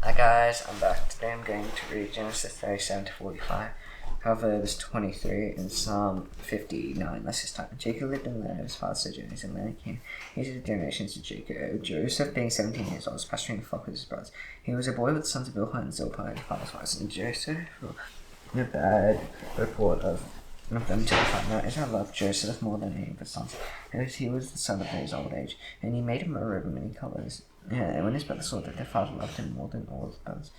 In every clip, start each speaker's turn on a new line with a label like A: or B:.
A: Hi guys, I'm back. Today I'm going to read Genesis 37 to 45, Proverbs 23, and Psalm 59. Let's just start. Jacob lived in the land of his father C.Jun, and then came into the generations of Jacob. Joseph, being 17 years old, was pasturing the flock with his brothers. He was a boy with the sons of Bilhah and Zilpah, his father's wives, and Joseph a bad report of them to the father. Now Israel loved Joseph more than any of his sons, because he was the son of his old age, and he made him a robe of many colors. And when his brothers saw that their father loved him more than all his brothers,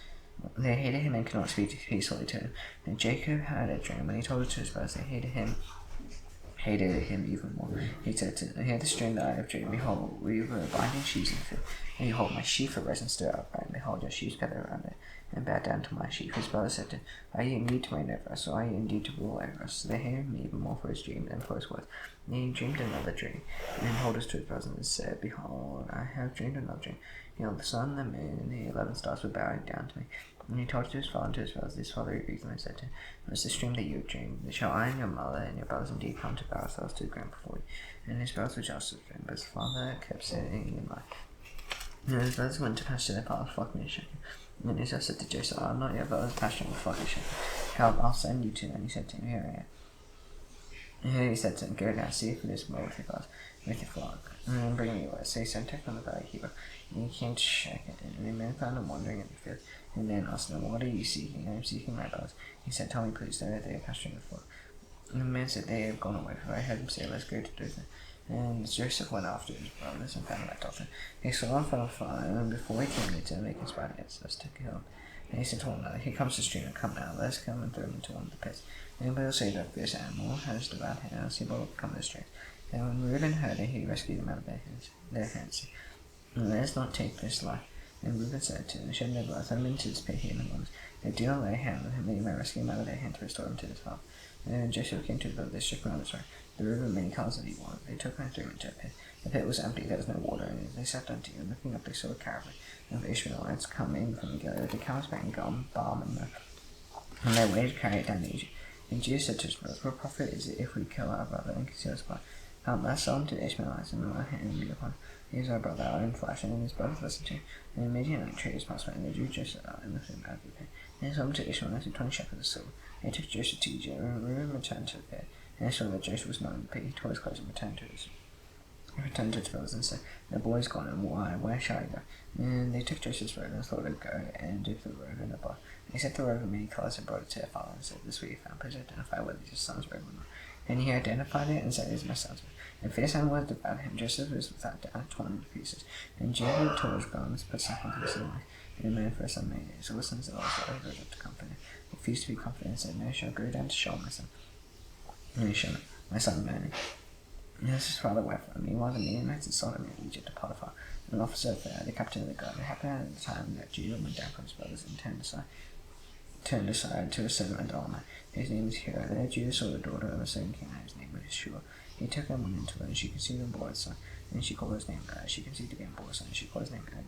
A: they hated him and could not speak peacefully to him. And Jacob had a dream. When he told it to his brothers, they hated him even more. He said to them, "Hear this dream that I have dreamed. Behold, we were binding sheaves in the field, and behold, my sheaf arose and stood upright, and behold, your sheaves gathered around it, and bowed down to my sheaf." His brother said to him, "Are you indeed to reign over us, or are you indeed to rule over us?" So they hated him even more for his dream than for his words. And he dreamed another dream, and then told it to his brothers, and said, "Behold, I have dreamed another dream. Behold, the sun, the moon, and the 11 stars were bowing down to me." And he told it to his father and to his brothers. His father agreed, and said to him, "It was this dream that you have dreamed. Shall I and your mother and your brothers indeed come to bow ourselves to the ground before you?" And his brothers were just as dream, but his father kept saying in life. And his brothers went to pasture their father's flock near Shechem. And Israel said to Joseph, "Are not your brothers pasturing the flock near Shechem? Come, I'll send you to them." And he said to him, "Here I am." And he said to him, "Go now, see if it is well with your brothers, with your flock, and then bring me word." So he sent from the valley Hebron, and he came to Shechem, and the men found him wandering in the field. And the man asked him, "What are you seeking?" "I am seeking my brothers." He said, "Tell me, please, where they are pasturing the flock." And the man said, "They have gone away, for I heard them say, 'Let's go to Dothan.'" And Joseph went after his brothers and found them at Dothan. He saw them from afar, and before he came near to them, they conspired against us to kill him. And he said to one another, "Here comes the stream, come now, let us come and throw him into one of the pits. Anybody will say that this animal has devoured him, else he will come to the stream." And when Reuben heard it, he rescued him out of their hands. "And let us not take this life." And Reuben said to them, "Shed no blood, throw him into this pit here among us. They do not lay a hand on him, that you may rescue him out of their hand to restore him to his father." And when Joseph came to the village, they struck him on his right. The river of many colors that he wanted. They took him and threw him into a pit. The pit was empty, there was no water in it. They sat down to eat, and looking up they saw a caravan of Ishmaelites coming from Gilead, with the camels bearing gum, balm, and myrrh, on their way to carry it down to Egypt. And Judah said to his brothers, "What profit is it if we kill our brother and conceal his blood? Come, let's sell him to the Ishmaelites, and let him be upon him. He is our brother, our own flesh." And his brothers listened to him. And immediately traders passed by, and they drew Joseph out and lifted him out of the pit. And they sold him to Ishmaelites for 20 shekels of silver. They took Joseph to Egypt, and Reuben returned to the pit. And they saw that Joseph was not in the pit. He tore his clothes and returned to his brothers and said, "The boy is gone, and why? Where shall I go?" And they took Joseph's robe and thought of go and dipped the robe in the blood. And he set the robe in many colors and brought it to their father and said, "This is what you found. Please identify whether it is your son's robe or not." And he identified it and said, "It is my son's robe." And fierce animals devoured him. Joseph was without doubt torn into pieces. And Judah tore his garments, put sackcloth into his life. And the man for a son made it. So the sons of Israel urged to comfort him. He refused to be comforted and said, "No, shall go down to Sheol, my son. No, shall not, my son Mani." And as his father wept for him. Meanwhile, the Midianites had sold him in Egypt to Potiphar, an officer of the captain of the guard. It happened at the time that Judah went down from his brothers and turned aside to a servant Adonai. His name was Hira. There Judah saw the daughter of a certain king, whose name was Shua. He took her and went into her, and she conceived and bore a son. And she called his name she conceived again and bore a son, and she called his name Ed.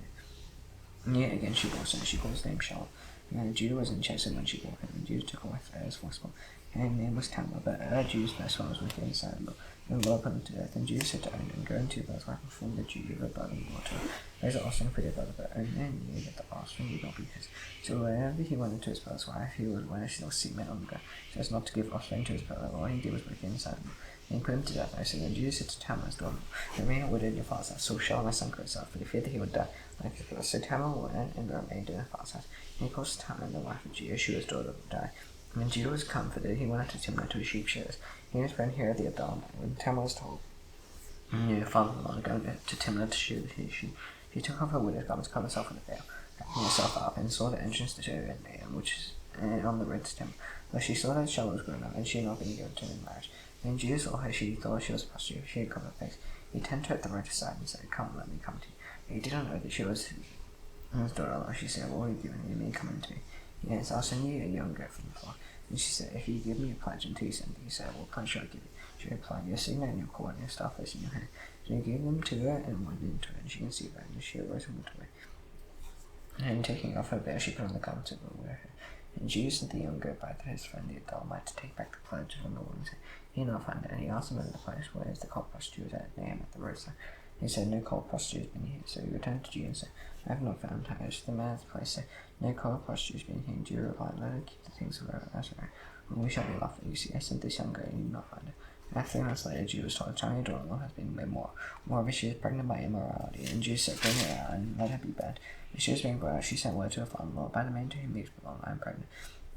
A: And yet again she bore a son, and she called his name Shalom. And Judah was in Chesed when she bore him, and Judah took a wife as forceful. And her name was Tamar, but Judah's firstborn was wicked inside the Lord, and the Lord put him to death. And Judah said to Onan, "Go into your brother's wife and perform the duty of a brother-in-law to her. Raise an offspring for your brother." But Onan knew that the offspring would not be his. So whenever he went into his brother's wife, he would wear still semen on the ground, so as not to give offspring to his brother. All he did was wicked inside the Lord. And he put him to death. I said, then Judah said to Tamar's daughter, "Remain not widowed in your father's house, so shall my son grow up," for he feared that he would die like his brother. So Tamar went and remained in her father's house. And he caused Tamar, the wife of Judah, Shua's daughter, to die. When Judah was comforted, he went up to Timnah to his sheep shearers. He and his friend Hira the Adonai. When Tamar was told, "Your father-in-law is going to Timnah to shear his sheep," she took off her widow's garments, covered herself with a veil, wrapping herself up, and saw the entrance to Shevet, which is on the road to Timnah. But she saw that Shelah was grown up, and she had not been given to him in marriage. When Judah saw her, she thought she was a prostitute. She had covered her face. He turned her at the right side and said, "Come, let me come to you." He did not know that she was his daughter-in-law. She said, "What are you giving me? You may come into me." "Yes, I'll send you a young goat from the flock." And she said, "If you give me a pledge until you send me," he said, "What pledge shall I give you?" She replied, "Your signet and your cord and your staff is in your hand." So he gave them to her and went into her, and she conceived her, and she arose and went away. And taking off her veil, she put on the garments of her wear her. And Judah sent the young goat back to his friend the Adonai to take back the pledge from the woman. He did not find it, and he asked him in the place, "Where is the cult prostitute at Nahum at the roadside?" He said, "No coal prostitute has been here." So he returned to Jun and said, "I have not found her." The man at the place said, "No coal prostitute has been here." Jun replied, "Let her keep the things of her as her. We shall be laughing. You see, I sent this young girl and you did not find her." After 3 months later, Jun was told Chinese daughter-in-law has been made more. Moreover, she is pregnant by immorality, and Jun said, "Bring her out and let her be burned." As she was being brought out, she sent word to her father-in-law, "By the man to whom these belong, I am pregnant."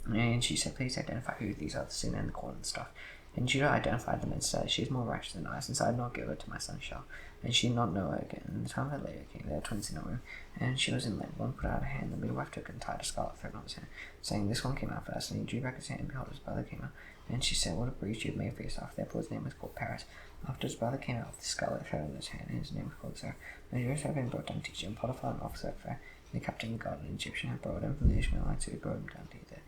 A: And she said, "Please identify who these are, the sin and the corn and stuff." And Judah identified them and said, "She is more righteous than I, since I did not give her to my son Shal." And she did not know her again. And the time of her labor came, there were twins in a room, and she was in labor. One put out her hand, the midwife took and tied a scarlet thread on his hand, saying, "This one came out first." And he drew back his hand, and behold, his brother came out. And she said, "What a breach you have made for yourself." Therefore his name was called Paris. After his brother came out with the scarlet thread on his hand, and his name was called Sarah. And Joseph had been brought down to Egypt, and Potiphar, an officer of Pharaoh, the captain of the guard, an Egyptian, had brought him from the Ishmaelites, who had brought him down to Egypt.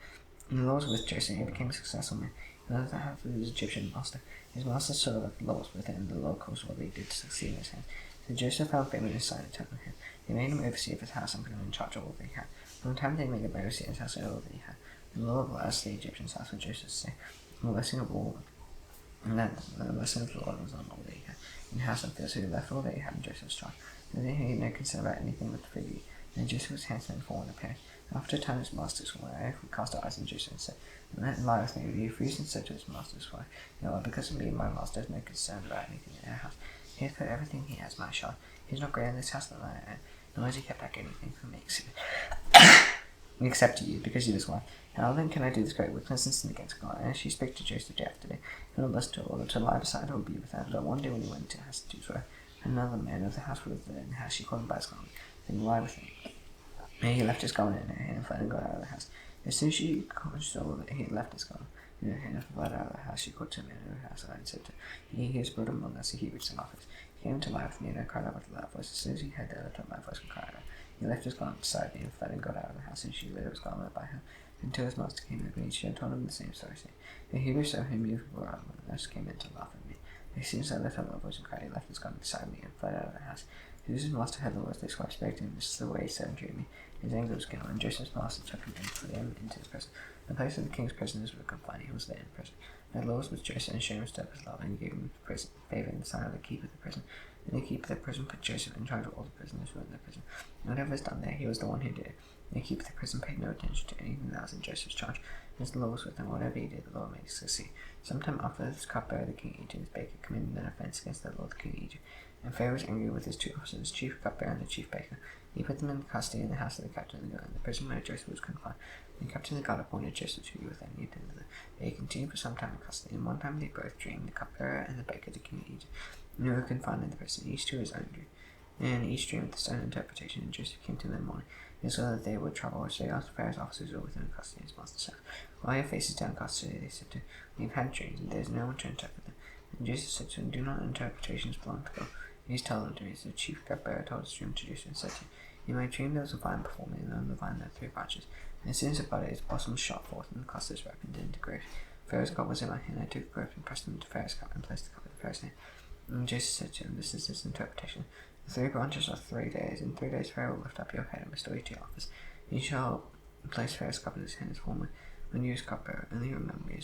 A: And the Lord was with Joseph, and he became a successful man. He lived the house of his Egyptian master. His master saw that the Lord was with him, and the Lord caused what he did to succeed in his hands. So Joseph found favor in his sight and turned with him. They made him overseer of his house and put him in charge of all that he had. From the time they made him overseer of his house and all that he had, the Lord blessed the Egyptian's house for Joseph to say, "The blessing of all, and that the blessing of the Lord was on all that he had. In house and field, so he left all that he had in Joseph's charge. And then he had no concern about anything but the figure. And Joseph was handsome and full in appearance. After a time his masters were aware, he cast our eyes on Joseph and said, "Let him lie with me." But he refused and said to his master's wife, "Because of me, my master has no concern about anything in our house. He has put everything he has in my charge. He is not greater in this house than I am, nor has he kept back anything from me, except to you, because you his wife. How then can I do this great wickedness and sin against God?" And she spake to Joseph day after day, and it was to order to lie beside her or be with her. But one day when he went to the house to do his work, another man of the house was there in the house. She called him by his garment, saying, "Lie with him." And he left his garment in her hand and fled and got out of the house. As soon as she saw that he had left his garment in her hand and fled out of the house, she called to him in her house and said to him, "He is brought among us, a Hebrew son of his. He came to lie with me, and I cried out with a loud voice. As soon as he heard that, I lifted up my voice and cried out. He left his garment beside me and fled and got out of the house, and she laid his garment by her until his master came over, and she had told him the same story, saying, "The Hebrew son whom you brought among us came in to laugh at me." As soon as I lifted up my voice and cried, he left his garment beside me and fled out of the house. As soon as his master heard the words, his wife spoke to him, "This is the way he said unto me." His anger was kindled, and Joseph's master took him and put him into his prison. The place of the king's prisoners were confined, he was there in prison. And the Lord was Joseph, and showed him step his love, and he gave him favor in the sight of the keeper of the prison. And the keeper of the prison put Joseph in charge of all the prisoners who were in the prison. And whatever was done there, he was the one who did it. And the keeper of the prison paid no attention to anything that was in Joseph's charge. As the Lord was with him, whatever he did, the Lord made him succeed. Sometime after this cupbearer, the king of Egypt, his baker, committed an offense against the Lord, the king of Egypt. And Pharaoh was angry with his two officers, the chief cupbearer and the chief baker. He put them in custody in the house of the captain of the guard, in the prison where Joseph was confined. The captain of the guard appointed Joseph to be with them, and he attended them. They continued for some time in custody, and one time they both dreamed, the cupbearer and the baker, the king of Egypt. And they were confined in the prison, each to his own dream. And each dreamed with his own interpretation, and Joseph came to them in the morning, and saw that they were troubled, so they asked Pharaoh's officers who were with him in custody, and his master said, "Why are your faces downcast today?" They said to him, "We have had dreams, and there is no one to interpret them." And Joseph said to him, "Do not interpretations belong to God? Please tell them to me." So the chief cupbearer told his dream to Joseph and said to him, "In my dream there was a vine before me, and on the vine there were 3 branches. And as soon as it budded, its blossoms shot forth, and the clusters ripened into grapes. Pharaoh's cup was in my hand. I took the grapes and pressed them into Pharaoh's cup, and placed the cup in Pharaoh's hand." And Joseph said to him, "This is his interpretation. The 3 branches are 3 days. In 3 days Pharaoh will lift up your head and restore you to your office. You shall place Pharaoh's cup in his hand as formerly. When you use cupbearer, only remember me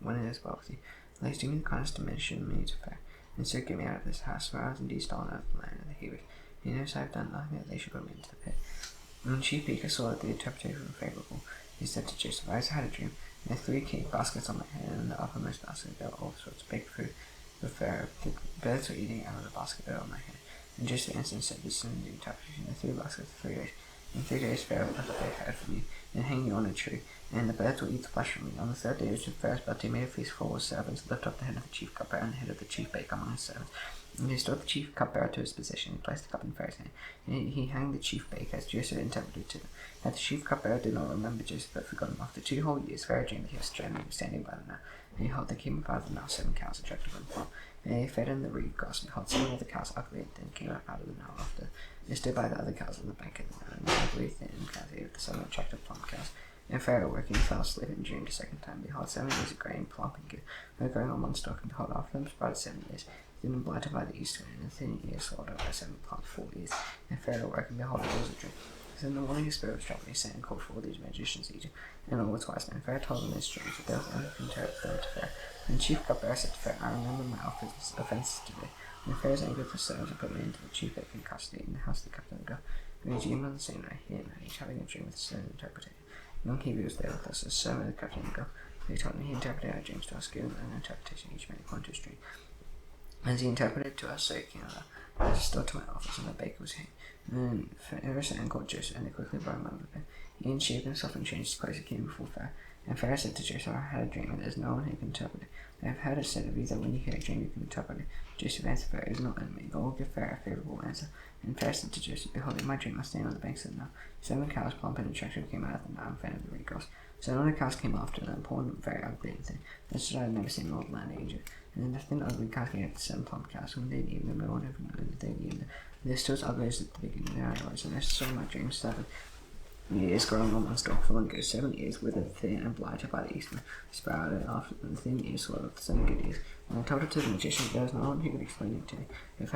A: when it is well with you. At least do me the kindness to mention me to Pharaoh, and so get me out of this house, for I was indeed stolen out of the land of the Hebrews. He knows I have done nothing that they should put me into the pit." When the chief baker saw that the interpretation was favourable, he said to Joseph, "I also had a dream. There were 3 cake baskets on my head, and in the uppermost basket there were all sorts of baked food for Pharaoh. The birds were eating out of the basket over my head." And Joseph answered and said, "This is the interpretation. The 3 baskets for 3 days. In 3 days Pharaoh will lift up their head from you, and hang you on a tree, and the birds will eat the flesh from you. On the 3rd day, which is Pharaoh's birthday, he made a feast for all his servants, lift up the head of the chief cupbearer and the head of the chief baker among his servants. And he restored the chief cupbearer to his position, and placed the cup in Pharaoh's hand. And he hanged the chief baker, as Joseph interpreted to them. Yet the chief cupbearer did not remember Joseph, but forgot him. After 2 whole years, Pharaoh dreamed that he was standing by the Nile. And behold, there came up out of the Nile 7 cows, attractive and plump. And they fed in the reed grass, and behold, 7 of the cows, ugly and thin, came up out of the Nile after. They stood by the other cows on the bank of the Nile, and the ugly, thin cows ate the 7 attractive, plump cows. And Pharaoh, waking, fell asleep and dreamed a second time. Behold, 7 years of grain, plump and good, were growing on one stalk, and behold, after them sprouted 7 years, thin and blighted by the east wind, and thin ears swallowed up by 7 plump full ears. And Pharaoh woke, and behold, it was a dream. So in the morning his spirit was troubled, and he sent and called for all these magicians of Egypt, and all was wise men. Pharaoh told them his dreams, but they were unable to interpret them to Pharaoh. And the chief cupbearer said to Pharaoh, I remember my offences today. And the Pharaoh's angry with Pharaoh to put me into the chief baker in custody in the house of the captain of the guard. And he dreamed on the same night, he and I, each having a dream with a certain interpreter. The young Hebrew was there with us, as so the captain of the guard. They told me he interpreted our dreams to us, giving an interpretation each made according to his dream. As he interpreted to us, so he came out. I was restored to my office, and the baker was here. And then Pharaoh sent and called Joseph, and they quickly brought him out of the bed. He unshaved himself and changed his clothes and came before Pharaoh. And Pharaoh said to Joseph, I had a dream, and there is no one who can interpret it. I have heard it said of you that when you hear a dream, you can interpret it. Joseph answered Pharaoh, it is not in me. God will give Pharaoh a favourable answer. And Pharaoh said to Joseph, behold, in my dream I stand on the banks of the Nile. 7 cows, plump and attractive, came out of the Nile and fed on the reed grass. 7 other cows came after them, poor and very ugly and thin. That's what I had never seen in all the land of Egypt. And then the thin, ugly cows came up to 7 plump cows. When they named them, no one ever knew that they named them. They're still as ugly as at the beginning. Their eyes, and I saw my dream 7 years growing on one stalk, full and good. 7 years withered, thin, and blighted by the eastman, sprouted after them. 10 years swallowed 7 good years. And I told it to the magician, there was no one who could explain it to me. And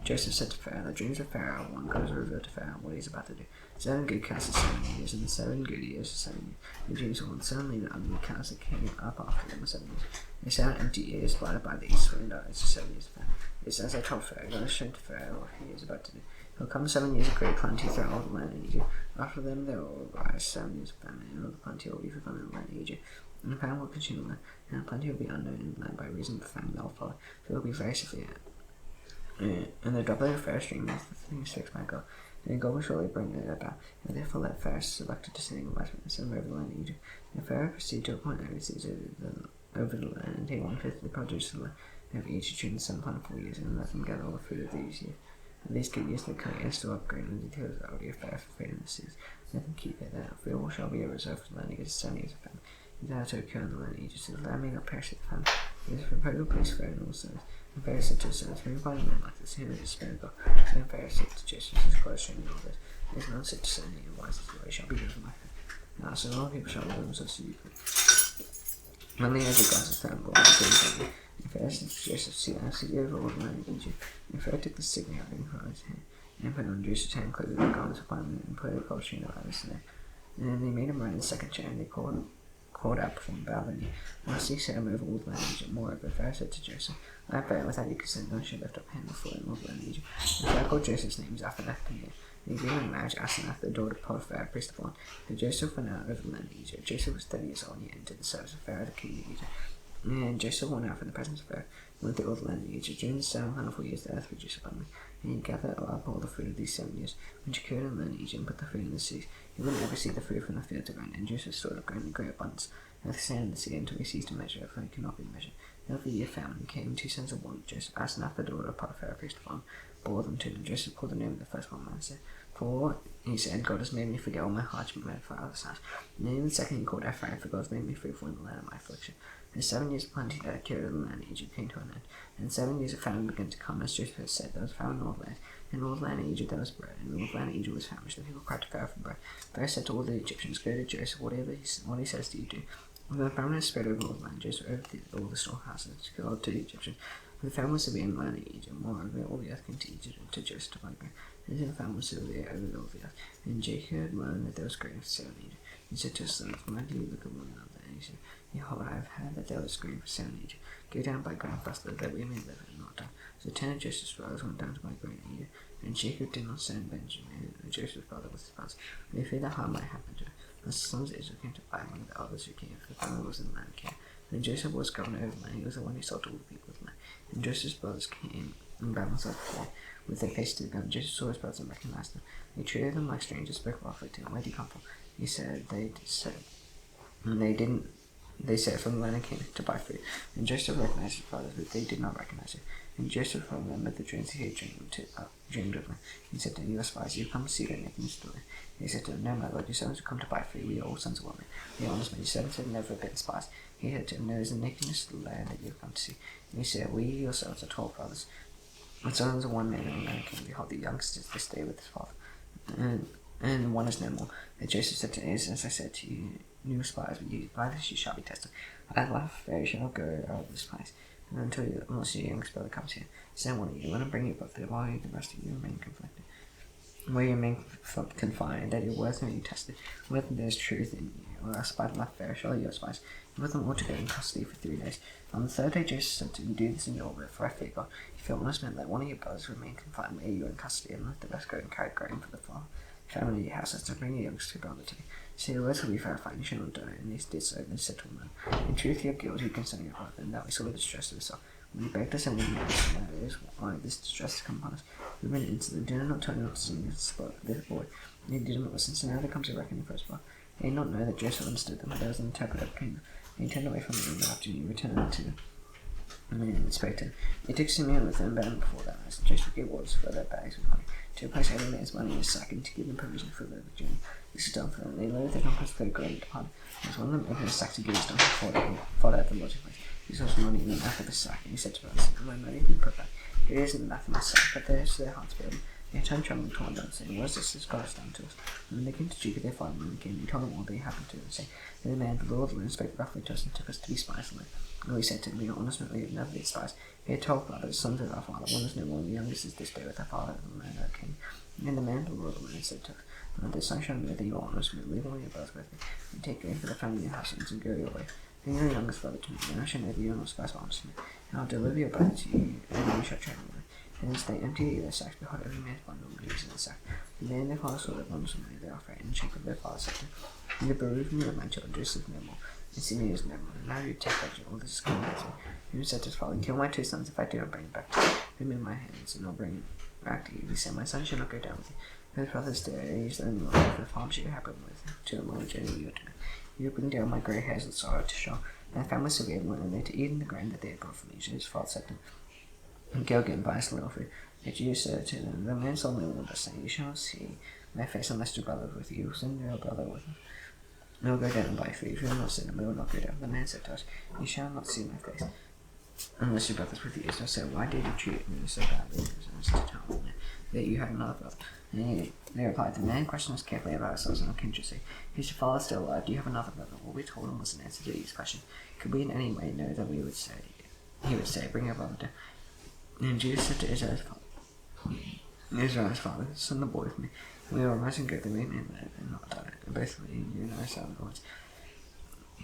A: Joseph said to Pharaoh, the dreams of Pharaoh, one goes revealed to Pharaoh what he's about to do. 7 good cows are 7 years, and 7 good years are 7 years. The dreams were suddenly the ugly cows that came up after them were 7 years. They sat empty years, blighted by the east wind, eyes 7 years of Pharaoh. It's as I told Pharaoh, God has shown to Pharaoh what he is about to do. There will come 7 years of great plenty throughout all the land in Egypt. After them there will rise 7 years of famine, and all the plenty will be forgotten in the land of Egypt. And the famine will consume the land, and plenty will be unknown in the land by reason of the famine that will follow, for it will be very severe. And the doubling of Pharaoh's dream is the thing fixed by God. And God will surely bring it about. And therefore let Pharaoh select a descending wise witness and over the land of Egypt. And Pharaoh proceeded to appoint overseers over the land, and take 1/5 of the produce of the land over each during the 7 plentiful years, and let them gather all the fruit of these years. And these good years they come and store up grain and details of the already Pharaoh for freedom in the seas. Let them keep it there. For all shall be a reserve for the land against 7 years of famine. And that to occur in the land of Egypt, so the land may not perish with famine. It is a proposal place Pharaoh and all sons. And Pharaoh said to his sons, bring by men like this, here is the Spirit of God. Then Pharaoh said to Joseph, his close friend, and all this. And his man said to Son, and wise as the way shall be given my hand. Now, so all people shall love themselves to you. When the angel gods of Pharaoh brought the Jun family, and Pharaoh said to Joseph, see, I see you over all the land of Egypt. And Pharaoh took the signet ring from his hand, and put on Joseph's hand, clothed with garments upon him, and put a gold chain around his neck. And then they made him ride in the second chair, and they called out before him, bowed the knee. And thus he set him over all the land of Egypt. Moreover, Pharaoh said to Joseph, I have Pharaoh, without your consent, no one shall lift up a hand before him all the land of Egypt. And Pharaoh called Joseph's name Zaphenath Paneah. And he gave him in marriage Asenath, the daughter of Potiphar, priest of On. And Joseph went out over the land of Egypt. Joseph was 30 years old, and he entered the service of Pharaoh, the king of Egypt. And Joseph went out from the presence of Pharaoh, and went through all the land of Egypt. During the 7 plentiful years, the earth produced abundantly. And he gathered up all the fruit of these 7 years, which occurred in the land of Egypt, and put the fruit in the seas. He wouldn't ever see the fruit from the fields of grain, and Joseph stored up grain in great abundance, and the sand in the sea, until he ceased to measure it, for it could not be measured. And of the year famine came 2 sons of one, Joseph, Asenath, the daughter of Potiphar, priest of On, bore them to him. Joseph called the name of the firstborn man, and said, for, he said, God has made me forget all my hardship and for others' house. And then in the second he called Ephraim, for God has made me fruitful in the land of my affliction. And 7 years of plenty that occurred in the land of Egypt came to an end. And 7 years of famine began to come, as Joseph had said, there was famine in all the land. In all the land of Egypt there was bread, and in all the land of Egypt was famished. The people cried to Pharaoh for bread. Pharaoh said to all the Egyptians, go to Joseph, what he says do you do. When the famine had spread over all the land, Joseph overthrew all the storehouses and called to the Egyptians. When the famine was severe in the land of Egypt, moreover, all the earth came to Egypt and to Joseph to buy grain. And the famine was severe over all the earth. And Jacob had learned that there was grain for sale in Egypt. He said to his sons, why do you look at one another? And he said, behold, I have heard that there was grain for sale in Egypt. Go down by grain for us, that we may live and not die. So 10 of Joseph's brothers went down to buy grain in Egypt. And Jacob did not send Benjamin, Joseph's brother, with his brothers. And they feared that harm might happen to him. And the sons of Israel came to buy one of the others who came, for the famine was in the land of Canaan. And Joseph was governor over the land. He was the one who sold all the people of the land. And Joseph's brothers came and bowed themselves before him, with their faces to the ground. Joseph saw his brothers and recognized them. He treated them like strangers, spoke roughly to him. Where do you come from? He said, they said from the land of Canaan to buy food. And Joseph recognized his brothers, but they did not recognize him. And Joseph remembered the dreams he had dreamed of them. He said to them, you are spies, you have come to see their nakedness story. He said to them, no, my lord, your sons have come to buy food. We are all sons of women. We are honest men. Your servants have never been spies. He said to him, there is a nakedness of the land that you have come to see. And he said, we yourselves are 12 brothers, and sons of one man and one king. Behold, the youngest is this day with his father, and one is no more. And Joseph said to him, as I said to you, you spies, but you, by this you shall be tested. I laugh, Pharaoh shall not go out of this place, and until you, unless your youngest brother comes here. Send one of you, let him bring you both there, while you, the rest of you, remain conflicted. where you may confide that your words may be tested, whether there is truth in you, or else by the mouth bear surely your spies. You put them all together in custody for 3 days. On the third day Joseph said to him, do this in your word, for I fear God. If you honest men, let one of your brothers remain confined where you are in custody, and let the rest go and carry grain for the farm. Family your house, to bring your youngest brother to you. So your words will be verified, and you shall not die. And they did so, and they said to him, in truth you are guilty concerning your brother, and that we saw the distress of his soul. When he begged us and we knew that is why this distress has come upon us. We went into them, did not tell you not to sin against this boy. And he did not listen, so now there comes a reckoning for his blood. They did not know that Joseph understood them, but there was an interpreter who came. And he turned away from them, and after he returned to them. And the inspector. They took Simeon with them, bound before their eyes, and Joseph gave orders for their bags with money, to place every man's money in his sack, and to give them provision for their journey. This is done for them. They loaded their donkeys with their grain and departed. As one of them opened his sack to give his donkey fought out the lodging place. He saw some money in the mouth of the sack, and he said to us, my money has been put back. It is in the mouth of my sack, but there is their hearts burdened. They turned trembling toward them, saying, what is this God has done to us? And when they came to Jacob, their father, and came, and told them all that happened to them, saying, the man, the Lord, spoke roughly to us, and took us to be spies. And we said to him, we are honest men, we have never been spies. We had 12 brothers, sons of our father, one is no more, and the youngest is this day with our father, and the man our king. And the man, the Lord, said to us, the sun shall know that you are honest men, leave all your brothers with me, and take grain for the family of your houses, and go your way. Bring your youngest brother to me, and I shall know that you are not spies but honest men, and I will deliver your brother to you, and you shall travel with. And as they emptied their sacks, behold, every man's bundle was in the sack. And then their father saw their bundles of money, they were afraid, and Jacob their father said to them, you have bereaved me of my children, Joseph no more, and Simeon is no more, and now you take pleasure, all this is coming against me. And he said to his father, kill my 2 sons if I do not bring him back to you. Put him in my hands, and I'll bring him back to you. He said, my son shall not go down with you. For his brother's days, then the Lord, for the farm shall you have him with him, to the long journey you are doing. You will bring down my grey hairs with sorrow to show. And the family surveyed one and they to eat in the grain that they had brought from Egypt. His father said to him, go get and buy us a little food. But you said to them, the man sold me all this, saying, you shall not see my face unless your brother is with you. Send your brother with him. We will go down and buy food. If you will not send him, we will not go down. The man said to us, you shall not see my face unless your brother is with you. So I said, why did you treat me so badly? And to tell him that you had another brother. And they replied, the man questioned us carefully about ourselves, and came to say, is your father still alive? Do you have another brother? What we told him was an answer to his question. Could we in any way know that he would say, bring your brother down. And Jesus said to Israel's father, send the boy with me. We will rise and go that we may live and not die. And both we, you and I, shall the Lord's.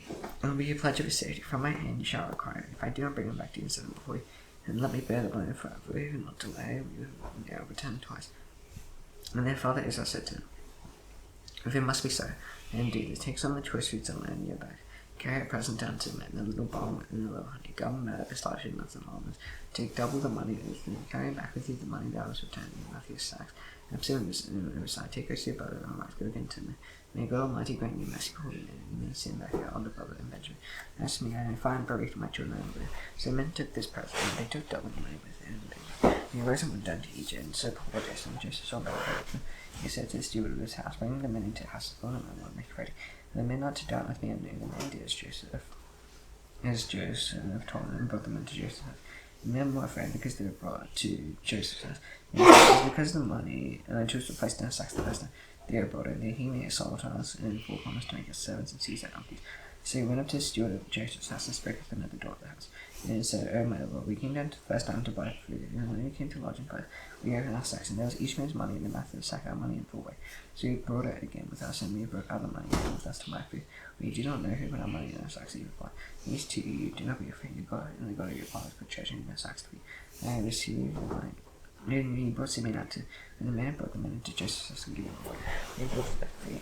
A: It will be a pledge of his safety. From my hand you shall require it. If I do not bring him back to you and set him before you, and let me bear the blame forever. We will not delay, we will return twice. And their father Israel said to him, if it must be so, then do this. Take some of the choice foods and land in your bag. Carry a present down to the men, a little bowl and a little honey. Govern out of his life nuts and almonds. Take double the money with you. Carry back with you the money that was returned in Matthew's sacks. And absolutely on the other side. Take us to your brother and wife. Go again to me. May God Almighty grant you mercy, holy men, and may send back your older brother and Benjamin. As for me, I am fine bereaved my children over there. So the men took this present, and they took double the money with them. And he rose and went down to Egypt, and so Paul Joseph and Joseph saw better with them. He said to the steward of his house, bring the men into the house of the Lord, and I will make ready. And the men not to doubt with me at noon, and they did as Joseph told them, and brought them into Joseph's house. The men were afraid because they were brought to Joseph's house. And it was because of the money, Joseph placed in a sack the first time they were brought in. Then he made a solemn us and full promise to make us servants and seize their donkeys. So he went up to the steward of Joseph's house and spoke with him at the door of the house. And he said, O my lord, we came down to the first time to buy food, and when we came to lodging place, we opened our sacks, and there was each man's money in the mouth of the sack, our money in full weight. So we brought it again with us, and we brought other money again with us to buy food. We do not know who put our money in our sacks, he replied. These two you do not be afraid, you God, and the God of your fathers put treasure in their sacks to be. And I received the money. And he brought Simeon out to, and the man brought the money to Joseph's house and gave him away. They brought the food.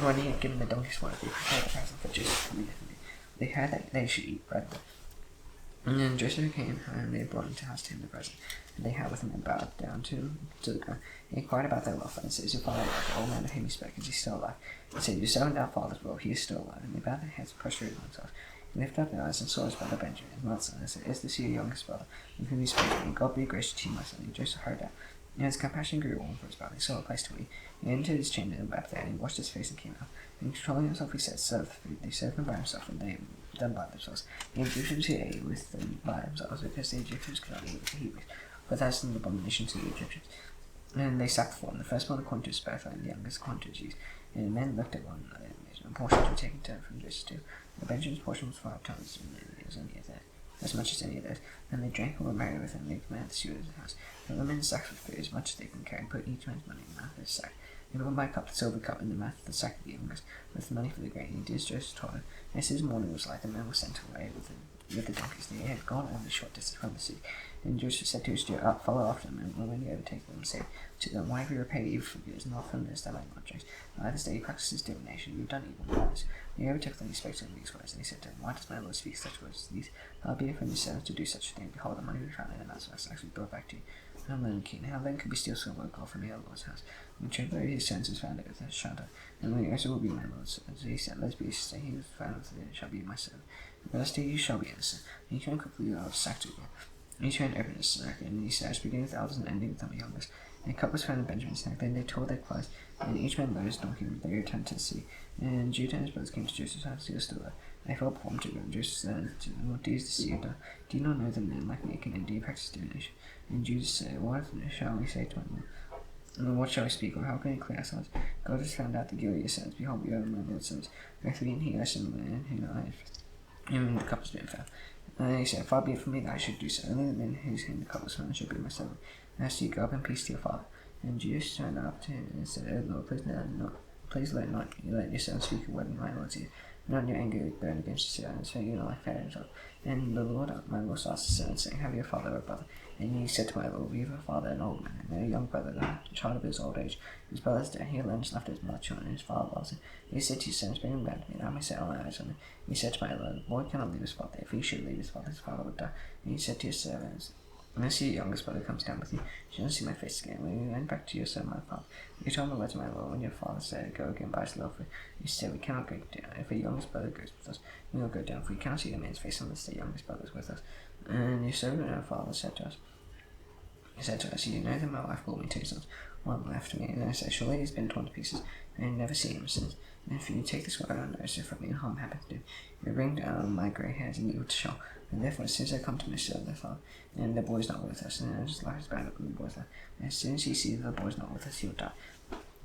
A: When he had given the donkeys for it, they prepared a present for Joseph and Anthony. They heard that they should eat bread. And then Joseph came home, and they brought into the house to him the present. And they had with him and bowed down to the ground. He inquired about their welfare, and said, is your father alive? The old man of whom he spoke, is he still alive? He said, your servant our father's well, he is still alive. And they bowed their heads, prostrated themselves. He lifted up their eyes and saw his brother Benjamin, his mother's son, and said, is this your youngest brother, with whom you spoke to me? God be gracious to you, my son. And Joseph heard out. And his compassion grew warm for his brother. He saw a place to eat. He entered his chamber and wept there, and he washed his face and came out. And controlling himself, he said, serve the food. They served him by himself, and they done by themselves. The Egyptians who ate with them by themselves, because the Egyptians could not eat with the Hebrews, but that's an abomination to the Egyptians. And they sacked for them. The firstborn according to his birthright, and the youngest according to his youth. And the men looked at one another, and portions were taken down from Joseph too. The Benjamin's portion was 5 tons, and it was only a third. as much as any of those. And they drank and were merry with him. They commanded the steward of the house. And the men sacked with food as much as they can carry, and put each man's money in the mouth of his sack. And put my cup, the silver cup, in the mouth of the sack of the youngest, with the money for the grain. He did as Joseph told him. And as his morning was light, the men were sent away with the donkeys. They had gone only a short distance from the city. And Joseph said to his steward, "Up, follow after them, and when you overtake them, say to them, Why have you repaid evil for good? Not from this that my Lord James. By this day he practices divination. You have done evil in others." And he overtook them, he spoke to them these words, and he said to them, "Why does my Lord speak such words as these? Far be it from your servants to do such a thing. Behold, the money we found in the mouths of our sacks we brought back to you. And I'm king. How then could we steal silver or gold from the Lord's house? And whichever his sons was found with a shutter, and when yours will be my Lord's." As he said, "Let be say he was found with it shall be my servant. But as to you shall be innocent." And he turned quickly out of the sack to again. And he turned open his sack, and he said, beginning with the elders and ending with the youngest. And a cup was found in Benjamin's sack. Then they tore their clothes, and each man loaded his donkey, and they returned to the sea. And Judah and his brothers came to Joseph's house. He was still there. And they fell upon him to go. And Joseph said to them, "What deeds the sea have done? Do you not know that men like me can indeed practice divination?" And Judah said, "What shall we say to my Lord? And what shall I speak, or how can we clear ourselves? God has found out the guilt of your sons. Behold, we are my Lord's sons. Both we and he are similar, and who I and the cup has been found." And he said, "Far be it from me that I should do so. Only the men whose hand the cup was found should be my servant. And as to you, go up in peace to your father." And Judas turned up to him and said, "O Lord, please let your son speak a word in my Lord's ear. Not your anger burn against your servant, so you are like Pharaoh himself." And the Lord, my Lord, asked the servant, saying, "Have you a father or a brother?" And he said to my Lord, "We have a father, an old man, and a young brother, the child of his old age. His brother's dead, he alone is left his mother children, and his father loves him. He said to his sons, Bring him back to me, that I may set all my eyes on him." He said to my Lord, "The boy cannot leave his father. If he should leave his father would die." And he said to his servants, "Unless your youngest brother comes down with you, you shall not see my face again. When you went back to your son, my father, you told him the words of my Lord. When your father said, Go again by his love for you, you said, We cannot go down. If your youngest brother goes with us, we will go down, for we cannot see the man's face unless the youngest brother is with us." And your servant and our father said to us, "You know that my wife brought me 2 sons, one left to me." And I said, "Surely he has been torn to pieces, and I have never seen him since. And if you take this word unnoticed from me, harm happens to do. You bring down my grey hairs and you to show. And therefore, as soon as I come to my servant, their father, and the boy is not with us, and his life is bound up with the boy's life, and as soon as he sees the boy is not with us, he will die.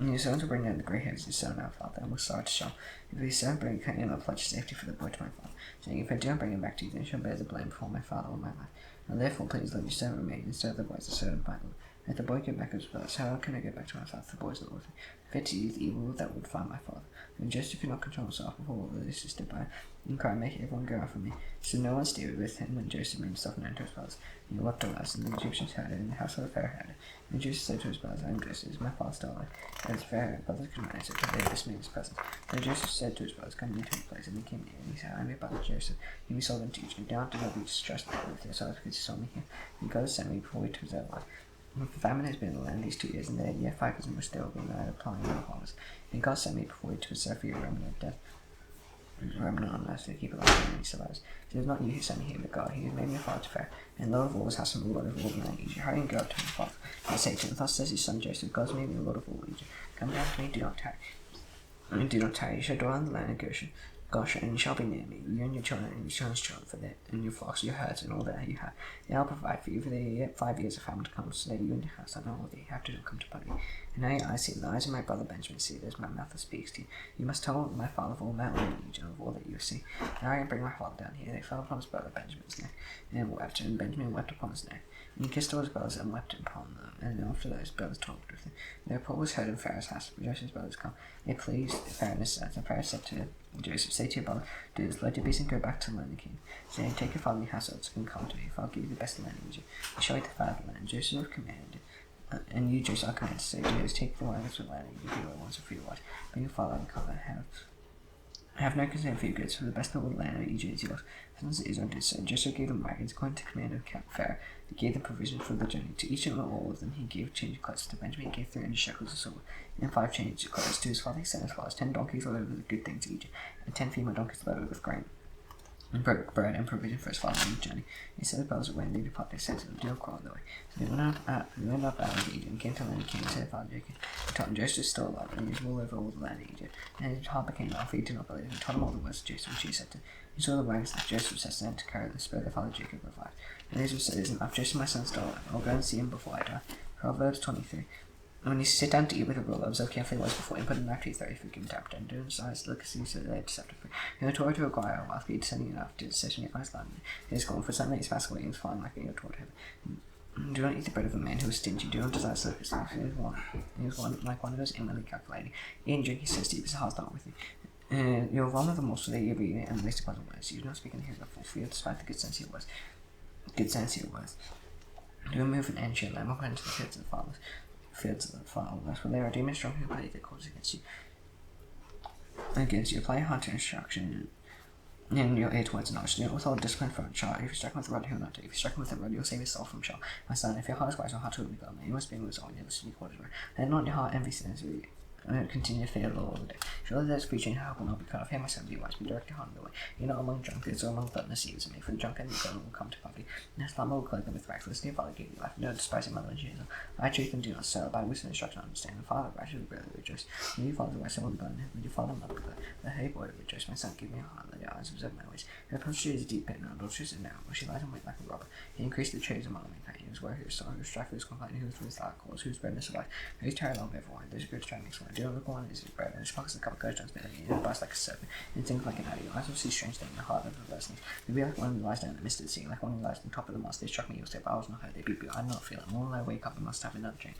A: And your servant will bring down the grey hairs of his son, our father, and will start to show. If his son bring him, I'll pledge safety for the boy to my father, saying, If I do not bring him back to you, then you shall bear the blame before my father or my life. And therefore, please let your servant remain, and serve the boy as a servant by the Lord. If the boy go back as well, how can I go back to my father if the boy is not with me? Fit to use the evil that would find my father." And Joseph could not control himself before all of this stood by, and cried, "Make everyone go out from me." So no one stayed with him when Joseph made himself known to his brothers. And he wept aloud, and the Egyptians heard it, and the household of Pharaoh heard it. And Joseph said to his brothers, "I am Joseph, is my father still alive?" And his Pharaoh brothers could not answer, for they dismayed his presence. Then Joseph said to his brothers, "Come into the place." And they came near, and he said, "I am your brother Joseph, whom you sold into Egypt. Do not be distressed with yourselves, because you sold me here. And God has sent me before you to preserve life. Famine has been in the land these 2 years, and there yet 5 years more still being applying no harvest. And God sent me before you to preserve for you a remnant of death, a remnant on earth to keep alive and many survivors. So it is not you who sent me here, but God. He has made me a father to Pharaoh, and Lord of all his house, and Lord of all the land of Egypt. Hurry and go up to my father, and say to him, Thus says his son Joseph, God has made me Lord of all Egypt. Come down to me, do not tarry. And do not tarry. You shall dwell in the land of Goshen, and you shall be near me, you and your children, and your children's children, for that, and your flocks, your herds, and all that you have. And I'll provide for you, for there are yet 5 years of famine to come, so that you and your house and all that you have to come to body. And now your eyes see, and the eyes of my brother Benjamin see, there's my mouth that speaks to you. You must tell my father of all that land Egypt, of all that you have seen. Now I can bring my father down here." They fell upon his brother Benjamin's neck, and wept, and Benjamin wept upon his neck. And he kissed all his brothers, and wept upon them. And after those brothers talked with him. Their report was heard in Pharaoh's house, but Joseph's brothers come. They pleased Pharaoh and his sons, and Pharaoh said to Joseph, "Say to your brother, do this, let your beast and go back to the land of the king. Saying, Take your father and your households, and come to me, for I'll give you the best land in Egypt. And show you the fat of the land." Joseph commanded, and you, Joseph, are commanded to say, "Joseph, take the wagons of the land, and you give your ones for your wife. Bring your father and come and have no concern for your goods, for the best of all the land of Egypt is yours." Sons of Israel did so, and Joseph gave them wagons according to the command of Pharaoh. He gave them provisions for the journey. To each and all of them he gave change of clothes. To Benjamin he gave 300 shekels of silver, and 5 changes of clothes. To his father he sent as follows: 10 donkeys loaded with good things to Egypt, and 10 female donkeys loaded with grain, and bread and provision for his father on the journey. He said the brothers when they departed, they said to them, "Do not quarrel on the way." So they went up out of Egypt, and came to the land of Canaan, and said, "Father Jacob, and told him Joseph is still alive, and he is rule over all the land of Egypt." And his heart became awful, he did not believe, and told him all the words of Joseph, which he said to him. He saw the wagons that Joseph set them to carry the spirit their father Jacob revived. And Israel said, "Is enough, Joseph my son still alive? I'll go and see him before I die." Proverbs 23. When you sit down to eat with a ruler, observe carefully what is before you, put in their teeth there if you give tap and do size look see so they deceptive. In the Torah to acquire wealth, be descending enough to decision your eyes land. It is going for something that is fast away and flying like a toward heaven. Do not eat the bread of a man who is stingy. Do not desire surface life. He is one like one of those inwardly calculating. Eat and drink, he says, deep his heart not with you. You're one of the most that you'll be and least upon the words. You do not speak in the hearing of full fear, despite the good sense he was. Do you move an end to your lamb or into the fields of the fathers? For there are demons strong who play their cause against you. Apply hard to instruction and your aid towards knowledge. Do not withhold discipline from a child. If you strike him with a rod, he will not take. If you strike him with a rod, you will save his soul from shell. My son, if your heart is wise, your heart will be gone. You must be in wisdom, you must speak what is right. Let not your heart envy sinners. Continue to fear the Lord all the day. Surely there is preaching how will not be cut off. Hear my son, be wise, be direct your heart in the way. You're not among drunkards or among gluttonous eaters, and for the drunkard and the glutton will come to poverty. And his will clothe them with recklessness. Dear Father, give you life. No despising mother and Jesus. By truth and do not sell. By wisdom and instruction understand. The Father righteous will greatly rejoice. When you father wise, I will be glad. When you father mother will be glad. The hey boy will rejoice. My son, give me a heart. Let your eyes observe my ways. Her approach is a deep pit, and her adultery is narrow. But she lies in wait like a robber. He increased the trades among mankind. He was where he was sorrow, whose strife was complaint, whose was without cause, whose breadness of life, whose terror long everyone. There's a good strength makes one. Do not look one is his bread, and his pockets the cup of courage transmitted. He bites like a serpent, and things like an adder. Your eyes will see strange things in the heart of perverse things. You'll be like one who lies down in the midst of the sea, like one who lies on top of the mast. They struck me, you'll say, but I was not hurt. They beat me, I did not feel it. More than I wake up, I must have another drink.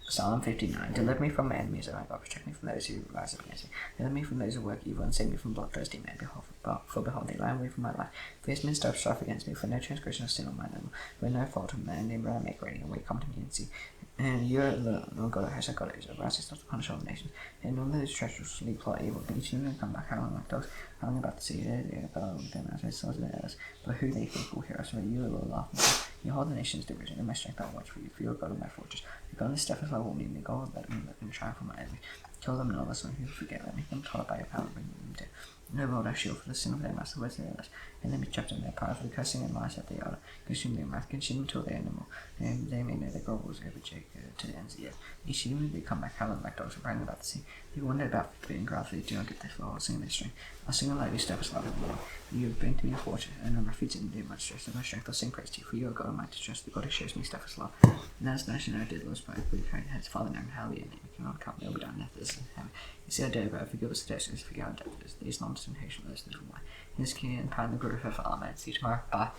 A: Psalm 59. Deliver me from my enemies, O my God. Protect me from those who rise up against me. Deliver me from those who work evil, and save me from bloodthirsty men. For behold, they lie away from my life. Fierce men stir up strife against me, for no transgression or sin on my name. For no fault of man, name I make ready, and wait, come to me and see. And you are the Lord God of hosts, God of Israel. Righteous not to punish all the nations. And all those treacherously plot evil, but each of them come back howling like dogs, howling about the sea. They are with them as I saw to theirs. But who they think will hear us, for you will laugh at them. You hold the nations derision, and my strength I will watch for you, for you are God of my fortress. The God of the steadfast love will meet me. God, let them triumph from my enemy. Kill them and all those who forget. Let me them toil by your power and bring them down. No Lord, I shield for the sin of their master, words of their lips, and let me chop them their pride for the cursing and lies that they utter. Consume their mouth, consume them till they are no more, and they may know their grovels over Jacob to the ends of the earth. Each year they come back howling like dogs and bragging about the sea. They wander about being grass, they do not get their flow, I'll sing their strength. I'll sing a lively steadfast love in the Lord. You have been to me a fortune, and on my feet in the much stress, and my strength I'll sing praise to you, for you are God of my distress, the God who shows me steadfast love. And as nation I did Lord's prayer, for you carried heads, Father, now hallelujah, and you cannot count me over down death as in heaven. You see our day about forgive us the debts, forgive our debtors, these non-temptation, those little why. In this king and power and the glory of our Amen. See you tomorrow. Bye.